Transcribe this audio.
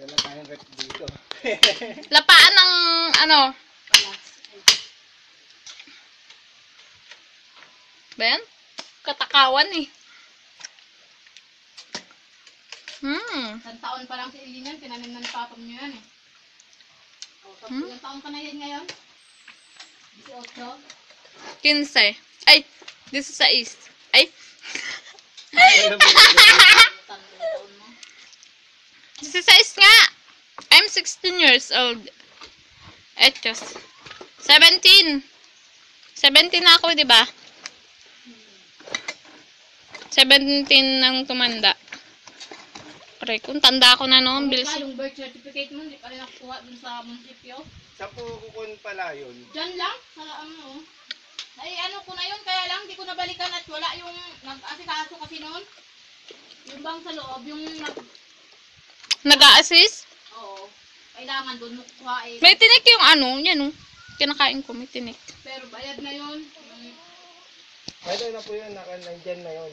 Dala tayong rep dito. Lapaan ng ano? Ben? Katakawan eh. Isang taon pa lang si Eileen yan, tinanim ng papam niyo yan eh. O, tapos ilang taon ka na yan ngayon? 18? 15. Ay, 16. Ay, 16 nga. I'm 16 years old. Etos. 17. 17 na ako, di ba? 17 nang tumanda. Pare, kung tanda ako na noon, bilis. Yung birth certificate mo, hindi pa rin nakukuha dun sa munisipyo. Saan po kukun pala yun? Diyan lang, sa ano. Ay, ano ko na yun, kaya lang, di ko nabalikan at wala yung nag-asikaso kasi noon. Yung bang sa loob, yung Nag-a-assist? oo, kailangan doon mo kuha eh. May tinik yung ano, yan oh. Kinakain ko, may tinik. Pero bayad na yun. Ito na po yun, nandyan na yun.